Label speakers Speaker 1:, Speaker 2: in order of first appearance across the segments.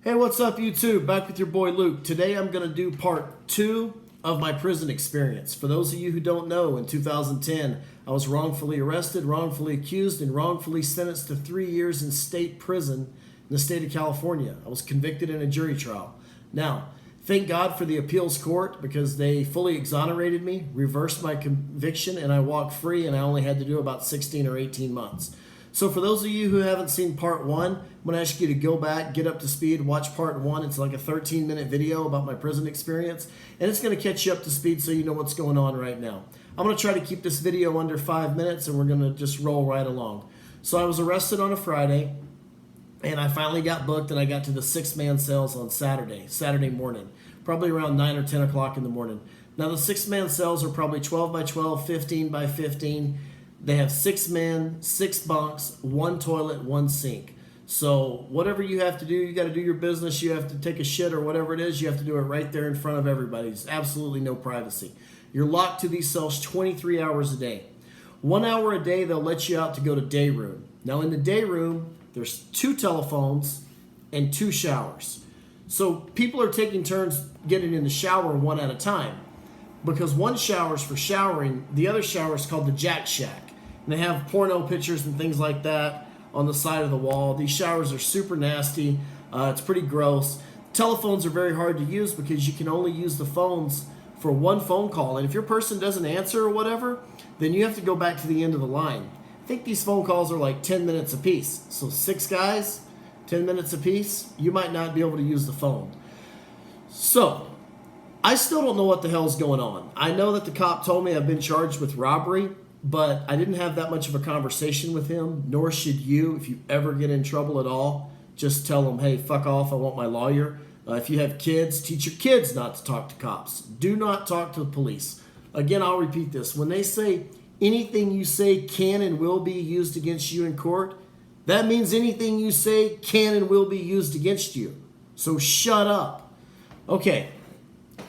Speaker 1: Hey, what's up, YouTube? Back with your boy Luke. Today I'm going to do part 2 of my prison experience. For those of you who don't know, in 2010, I was wrongfully arrested, wrongfully accused, and wrongfully sentenced to 3 years in state prison in the state of California. I was convicted in a jury trial. Now, thank God for the appeals court because they fully exonerated me, reversed my conviction, and I walked free, and I only had to do about 16 or 18 months. So for those of you who haven't seen part 1, I'm going to ask you to go back, get up to speed, watch part 1. It's like a 13-minute video about my prison experience, and it's going to catch you up to speed so you know what's going on right now. I'm going to try to keep this video under 5 minutes, and we're going to just roll right along. So I was arrested on a Friday, and I finally got booked, and I got to the 6-man cells on Saturday morning, probably around 9 or 10 o'clock in the morning. Now the 6-man cells are probably 12 by 12, 15 by 15. They have 6 men, 6 bunks, 1 toilet, 1 sink. So whatever you have to do, you got to do your business. You have to take a shit or whatever it is, you have to do it right there in front of everybody. There's absolutely no privacy. You're locked to these cells 23 hours a day. 1 hour a day, they'll let you out to go to day room. Now in the day room, there's 2 telephones and 2 showers. So people are taking turns getting in the shower one at a time. Because one shower's for showering, the other shower is called the Jack Shack. And they have porno pictures and things like that on the side of the wall. These showers are super nasty. It's pretty gross. Telephones are very hard to use because you can only use the phones for 1 phone call. And if your person doesn't answer or whatever, then you have to go back to the end of the line. I think these phone calls are like 10 minutes apiece. So 6 guys, 10 minutes apiece, you might not be able to use the phone. So I still don't know what the hell's going on. I know that the cop told me I've been charged with robbery, but I didn't have that much of a conversation with him, nor should you. If you ever get in trouble at all, just tell them, hey, fuck off, I want my lawyer. If you have kids, teach your kids not to talk to cops. Do not talk to the police. Again, I'll repeat this. When they say anything you say can and will be used against you in court, that means anything you say can and will be used against you. So shut up. Okay.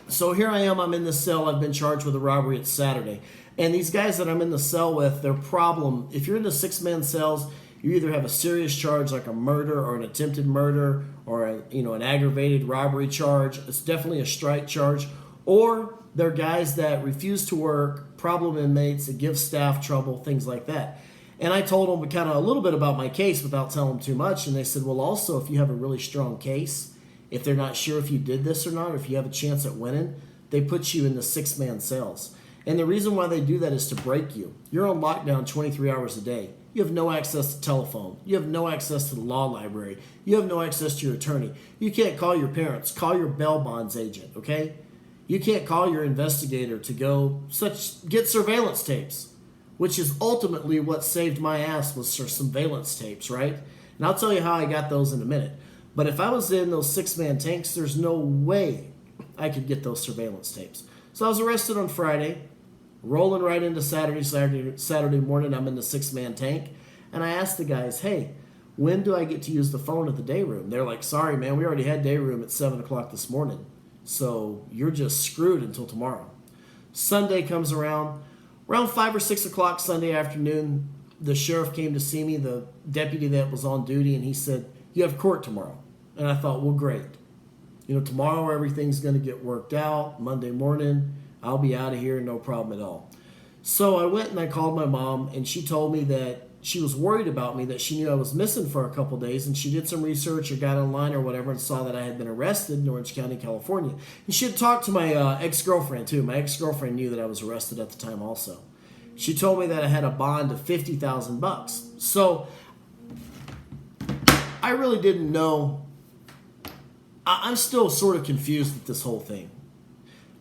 Speaker 1: So here I am, I'm in the cell, I've been charged with a robbery. It's Saturday. And these guys that I'm in the cell with, their problem, if you're in the 6-man cells, you either have a serious charge like a murder or an attempted murder or an aggravated robbery charge. It's definitely a strike charge. Or they're guys that refuse to work, problem inmates, that give staff trouble, things like that. And I told them kind of a little bit about my case without telling them too much. And they said, well, also, if you have a really strong case, if they're not sure if you did this or not, or if you have a chance at winning, they put you in the 6-man cells. And the reason why they do that is to break you. You're on lockdown 23 hours a day. You have no access to telephone. You have no access to the law library. You have no access to your attorney. You can't call your parents. Call your bail bonds agent, okay? You can't call your investigator to go get surveillance tapes, which is ultimately what saved my ass was surveillance tapes, right? And I'll tell you how I got those in a minute. But if I was in those 6-man tanks, there's no way I could get those surveillance tapes. So I was arrested on Friday, rolling right into Saturday morning. I'm in the 6-man tank. And I asked the guys, hey, when do I get to use the phone at the day room? They're like, sorry, man, we already had day room at 7 o'clock this morning. So you're just screwed until tomorrow. Sunday comes around 5 or 6 o'clock Sunday afternoon. The sheriff came to see me, the deputy that was on duty, and he said, you have court tomorrow. And I thought, well, great. Tomorrow everything's going to get worked out. Monday morning, I'll be out of here, no problem at all. So I went and I called my mom, and she told me that she was worried about me, that she knew I was missing for a couple days, and she did some research or got online or whatever and saw that I had been arrested in Orange County, California. And she had talked to my ex-girlfriend, too. My ex-girlfriend knew that I was arrested at the time also. She told me that I had a bond of $50,000. So I really didn't know. I'm still sort of confused with this whole thing.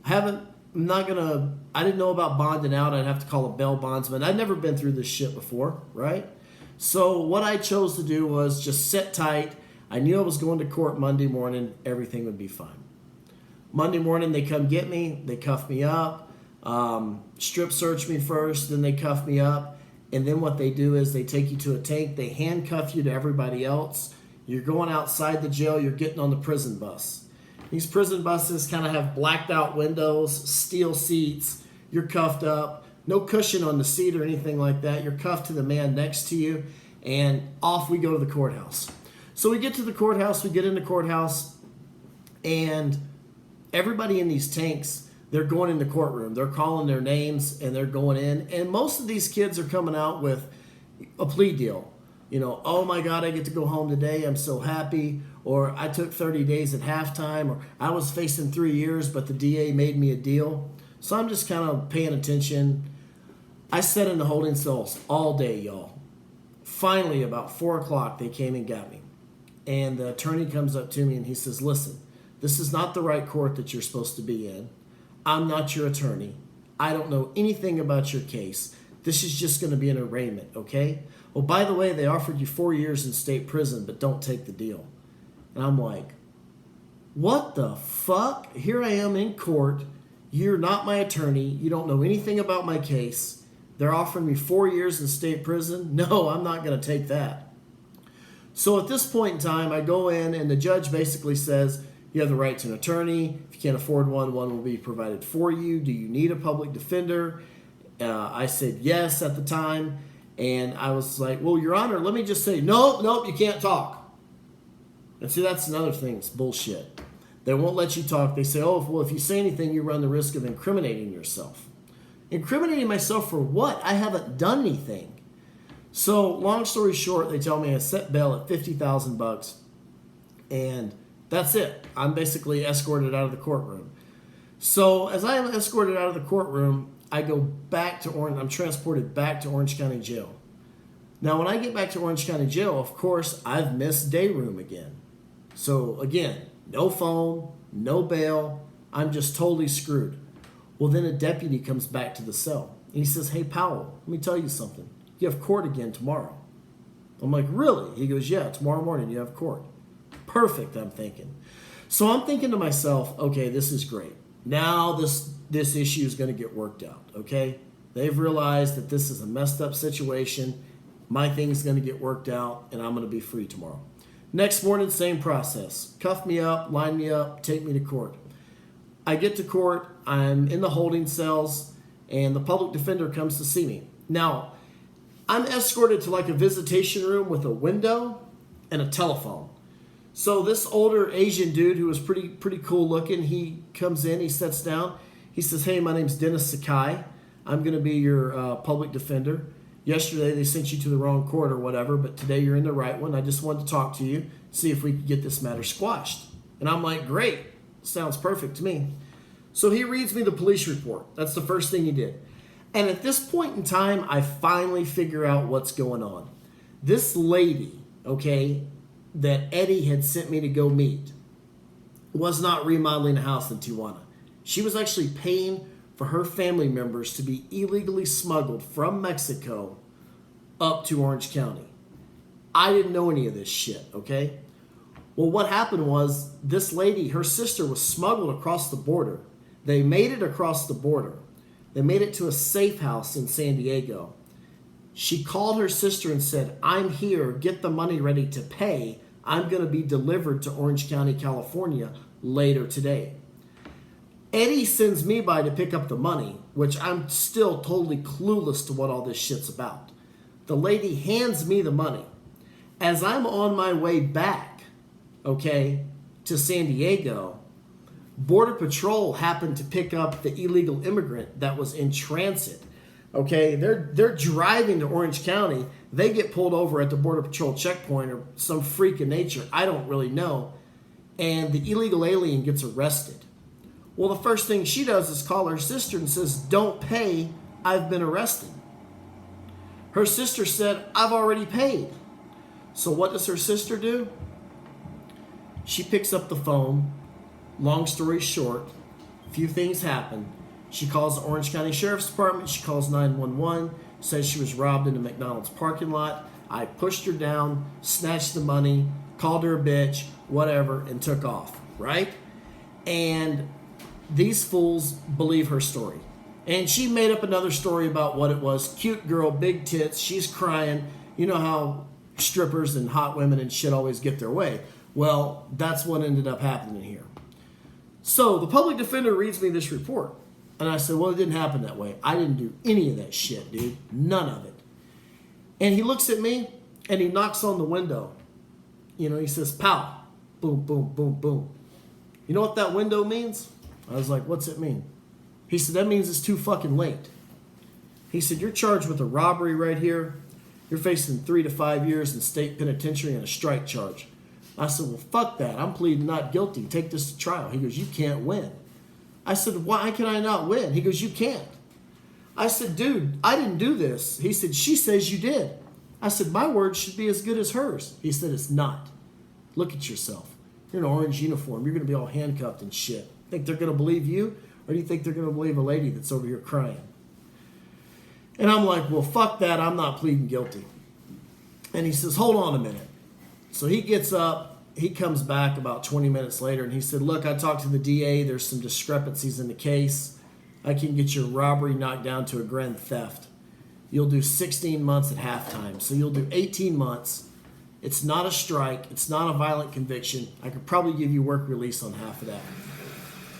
Speaker 1: I didn't know about bonding out. I'd have to call a bail bondsman. I'd never been through this shit before, right? So what I chose to do was just sit tight. I knew I was going to court Monday morning. Everything would be fine. Monday morning, they come get me. They cuff me up, strip search me first, then they cuff me up. And then what they do is they take you to a tank. They handcuff you to everybody else. You're going outside the jail. You're getting on the prison bus. These prison buses kind of have blacked out windows, steel seats. You're cuffed up. No cushion on the seat or anything like that. You're cuffed to the man next to you. And off we go to the courthouse. So we get to the courthouse, we get in the courthouse, and everybody in these tanks, they're going in the courtroom. They're calling their names and they're going in. And most of these kids are coming out with a plea deal. You know, oh my God, I get to go home today. I'm so happy. Or I took 30 days at halftime. Or I was facing 3 years, but the DA made me a deal. So I'm just kind of paying attention. I sat in the holding cells all day, y'all. Finally, about 4 o'clock, they came and got me. And the attorney comes up to me and he says, listen, this is not the right court that you're supposed to be in. I'm not your attorney. I don't know anything about your case. This is just going to be an arraignment, okay? Well, by the way, they offered you 4 years in state prison, but don't take the deal. And I'm like, what the fuck? Here I am in court. You're not my attorney. You don't know anything about my case. They're offering me 4 years in state prison. No, I'm not going to take that. So at this point in time, I go in and the judge basically says, you have the right to an attorney. If you can't afford one, one will be provided for you. Do you need a public defender? I said yes at the time. And I was like, well, Your Honor, let me just say, nope, you can't talk. And see, that's another thing. It's bullshit. They won't let you talk. They say, oh, well, if you say anything, you run the risk of incriminating yourself. Incriminating myself for what? I haven't done anything. So long story short, they tell me I set bail at $50,000. And that's it. I'm basically escorted out of the courtroom. So as I am escorted out of the courtroom, I go back to Orange. I'm transported back to Orange County Jail. Now, when I get back to Orange County Jail, of course, I've missed day room again. So again, no phone, no bail. I'm just totally screwed. Well, then a deputy comes back to the cell. And he says, hey, Powell, let me tell you something. You have court again tomorrow. I'm like, really? He goes, yeah, tomorrow morning you have court. Perfect, I'm thinking. So I'm thinking to myself, okay, this is great. Now this issue is going to get worked out, okay? They've realized that this is a messed up situation. My thing's going to get worked out, and I'm going to be free tomorrow. Next morning, same process. Cuff me up, line me up, take me to court. I get to court. I'm in the holding cells, and the public defender comes to see me. Now, I'm escorted to like a visitation room with a window and a telephone. So this older Asian dude who was pretty cool looking, he comes in, he sits down. He says, hey, my name's Dennis Sakai. I'm going to be your public defender. Yesterday they sent you to the wrong court or whatever, but today you're in the right one. I just wanted to talk to you, see if we could get this matter squashed. And I'm like, great. Sounds perfect to me. So he reads me the police report. That's the first thing he did. And at this point in time, I finally figure out what's going on. This lady, okay, that Eddie had sent me to go meet was not remodeling a house in Tijuana. She was actually paying for her family members to be illegally smuggled from Mexico up to Orange County. I didn't know any of this shit, okay? Well, what happened was this lady, her sister was smuggled across the border. They made it across the border. They made it to a safe house in San Diego. She called her sister and said, I'm here, get the money ready to pay. I'm going to be delivered to Orange County, California later today. Eddie sends me by to pick up the money, which I'm still totally clueless to what all this shit's about. The lady hands me the money. As I'm on my way back, okay, to San Diego, Border Patrol happened to pick up the illegal immigrant that was in transit. Okay, they're driving to Orange County. They get pulled over at the Border Patrol checkpoint or some freak of nature. I don't really know. And the illegal alien gets arrested. Well, the first thing she does is call her sister and says, don't pay, I've been arrested. Her sister said, I've already paid. So what does her sister do? She picks up the phone. Long story short, a few things happen. She calls the Orange County Sheriff's Department. She calls 911, says she was robbed in a McDonald's parking lot. I pushed her down, snatched the money, called her a bitch, whatever, and took off, right? And these fools believe her story. And she made up another story about what it was. Cute girl, big tits, she's crying. You know how strippers and hot women and shit always get their way. Well, that's what ended up happening here. So the public defender reads me this report. And I said, well, it didn't happen that way. I didn't do any of that shit, dude. None of it. And he looks at me and he knocks on the window. he says, pow, boom, boom, boom, boom. You know what that window means? I was like, what's it mean? He said, that means it's too fucking late. He said, you're charged with a robbery right here. You're facing 3 to 5 years in state penitentiary and a strike charge. I said, well, fuck that. I'm pleading not guilty. Take this to trial. He goes, you can't win. I said, why can I not win? He goes, you can't. I said, dude, I didn't do this. He said, she says you did. I said, my word should be as good as hers. He said, it's not. Look at yourself. You're in an orange uniform. You're going to be all handcuffed and shit. Think they're going to believe you? Or do you think they're going to believe a lady that's over here crying? And I'm like, well, fuck that. I'm not pleading guilty. And he says, hold on a minute. So he gets up. He comes back about 20 minutes later, and he said, look, I talked to the DA. There's some discrepancies in the case. I can get your robbery knocked down to a grand theft. You'll do 16 months at halftime. So you'll do 18 months. It's not a strike. It's not a violent conviction. I could probably give you work release on half of that.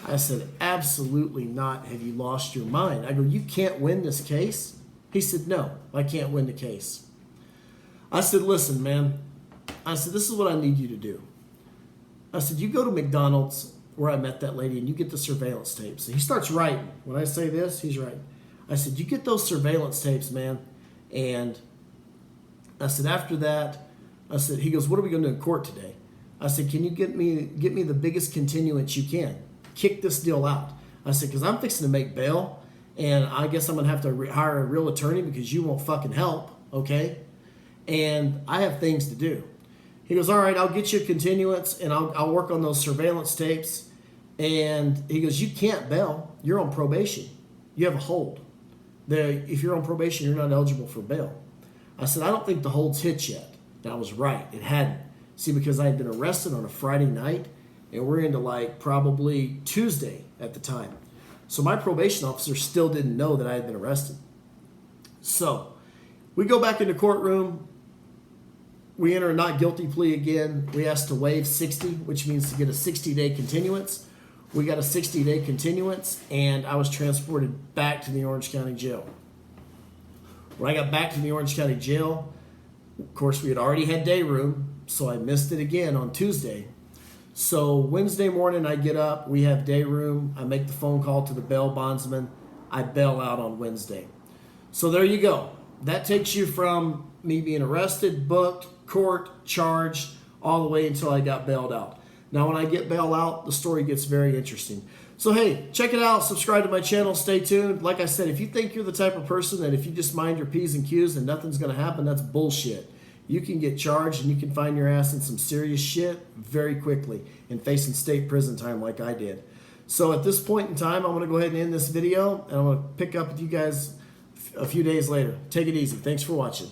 Speaker 1: I said, absolutely not. Have you lost your mind? I go, you can't win this case? He said, no, I can't win the case. I said, listen, man. I said, this is what I need you to do. I said, you go to McDonald's where I met that lady and you get the surveillance tapes. And he starts writing. When I say this, he's writing. I said, you get those surveillance tapes, man. And I said, after that, I said, he goes, what are we going to do in court today? I said, can you get me the biggest continuance you can? Kick this deal out. I said, because I'm fixing to make bail, and I guess I'm going to have to hire a real attorney because you won't fucking help, okay? And I have things to do. He goes, all right, I'll get you a continuance, and I'll work on those surveillance tapes. And he goes, you can't bail. You're on probation. You have a hold. If you're on probation, you're not eligible for bail. I said, I don't think the hold's hit yet. And I was right. It hadn't. See, because I had been arrested on a Friday night, and we're into like probably Tuesday at the time. So my probation officer still didn't know that I had been arrested. So we go back in the courtroom. We enter a not guilty plea again. We asked to waive 60, which means to get a 60-day continuance. We got a 60-day continuance, and I was transported back to the Orange County Jail. When I got back to the Orange County Jail, of course, we had already had day room, so I missed it again on Tuesday. So Wednesday morning, I get up. We have day room. I make the phone call to the bail bondsman. I bail out on Wednesday. So there you go. That takes you from me being arrested, booked, court, charged, all the way until I got bailed out. Now, when I get bailed out, the story gets very interesting. So, hey, check it out. Subscribe to my channel. Stay tuned. Like I said, if you think you're the type of person that if you just mind your P's and Q's and nothing's going to happen, that's bullshit. You can get charged and you can find your ass in some serious shit very quickly and facing state prison time like I did. So at this point in time, I'm going to go ahead and end this video, and I'm going to pick up with you guys a few days later. Take it easy. Thanks for watching.